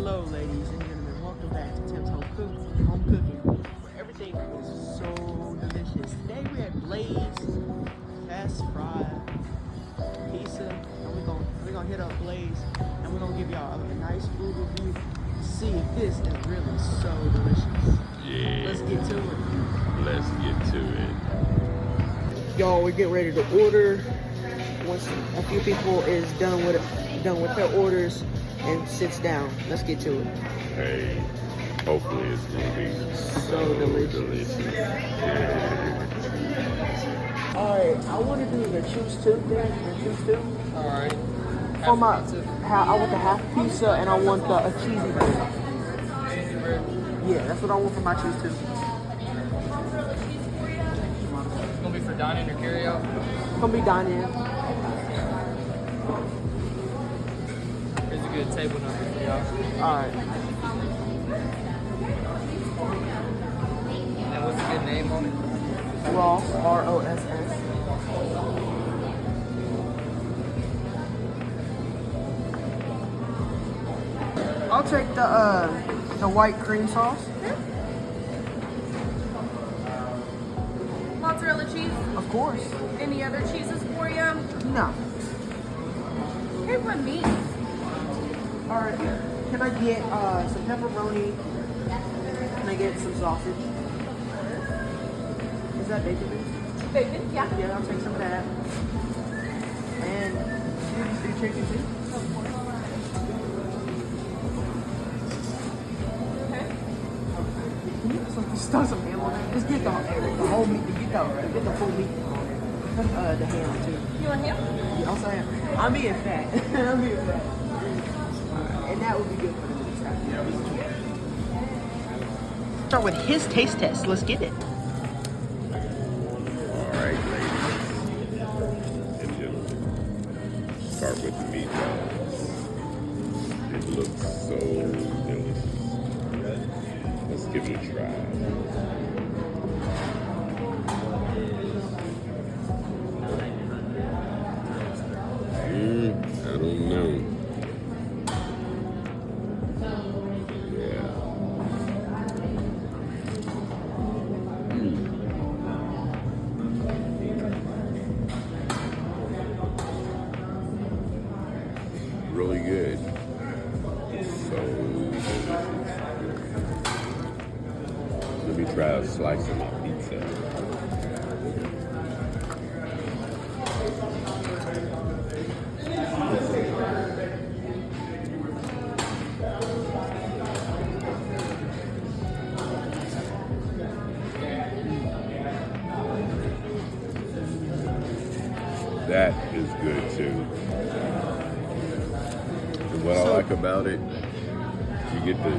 Hello, ladies and gentlemen. Welcome back to Tim's Home Cooking, where everything is so delicious. Today we had Blaze fast fried pizza, and we're gonna hit up Blaze, and we're gonna give y'all a nice food review to see if this is really so delicious. Yeah. Let's get to it. Let's get to it. Y'all, we're getting ready to order. Once a few people is done with their orders and sits down, let's get to it. Hey, hopefully it's gonna be So delicious. Yeah. Alright, I want to do the choose two thing. The choose two. Alright. For my, I want the half pizza and I want a cheesy bread. Cheesy bread. Yeah, that's what I want for my choose two. It's gonna be for dining or carry out. It's gonna be dine-in. Here's a good table number for y'all. Alright. And what's a good name on it? Ross, Ross. I'll take the white cream sauce. Mozzarella cheese? Of course. Any other cheeses for you? No. Hey, what meat? Alright. Can I get some pepperoni? Can I get some sausage? Is that bacon? Bacon? Yeah. Yeah, I'll take some of that. And do chicken too? Okay. Can you just throw some ham on there? Just get the whole meat. Get the full meat on there. The ham too. You want ham? Yeah, I'm saying, I'm being fat. I'm being fat. And that would be good for the next time. Start with his taste test. Let's get it. Alright, ladies and gentlemen. Start with the meatballs. It looks so delicious. Let's give it a try. I don't know. Yeah. Really good. So delicious. Let me try a slice of my pizza. That is good too. And what I like about it, you get to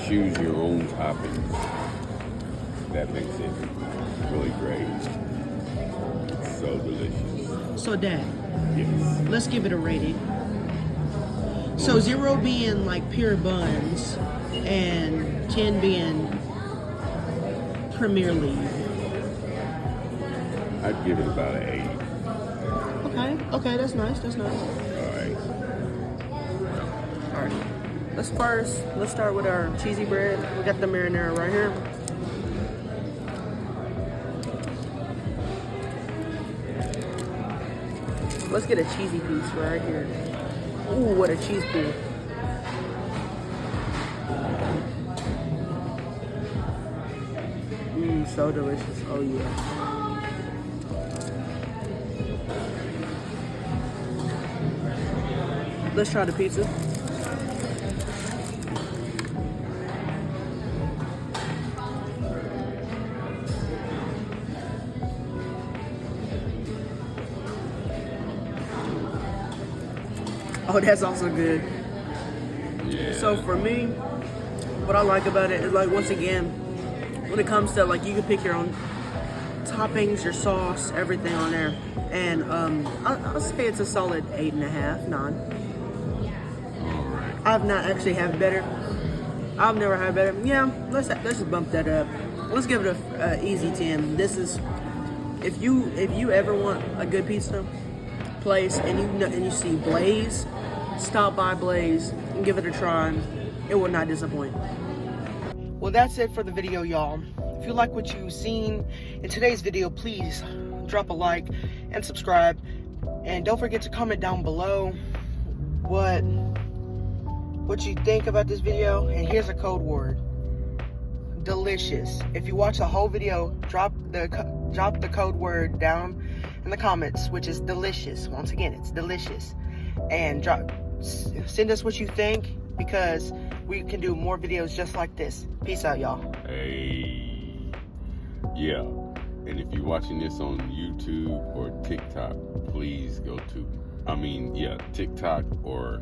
choose your own toppings. That makes it really great. It's so delicious. So, Dad, Yes. let's give it a rating. So 0 being like pure buns and 10 being Premier League. I'd give it about an 80. Okay, that's nice. All right. Alright. Let's start with our cheesy bread. We got the marinara right here. Let's get a cheesy piece right here. Ooh, what a cheese pool. So delicious. Oh yeah. Let's try the pizza. Oh, that's also good. Yeah. So for me, what I like about it is like, once again, when it comes to like, you can pick your own toppings, your sauce, everything on there. And I'll say it's a solid 8.5, 9. I've not actually had better. I've never had better. Yeah, let's just bump that up. Let's give it a easy 10. This is, if you ever want a good pizza place and you see Blaze, stop by Blaze and give it a try. It will not disappoint. Well, that's it for the video, y'all. If you like what you've seen in today's video, please drop a like and subscribe. And don't forget to comment down below what you think about this video. And here's a code word: delicious. If you watch the whole video, drop the code word down in the comments, which is delicious. Once again, it's delicious. And send us what you think, because we can do more videos just like this. Peace out, y'all. Hey, yeah. And if you're watching this on YouTube or TikTok, please go to, TikTok or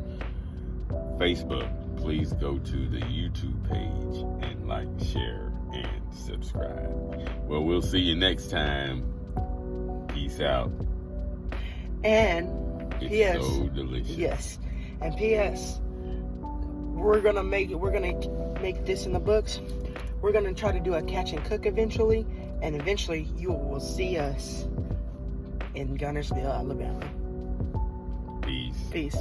Facebook, please go to the YouTube page and like, share, and subscribe. Well, we'll see you next time. Peace out. And It's P.S. so delicious. Yes. And P.S. We're gonna make this in the books. We're gonna try to do a catch and cook eventually, and eventually you will see us in Gunnersville, Alabama. Peace. Peace.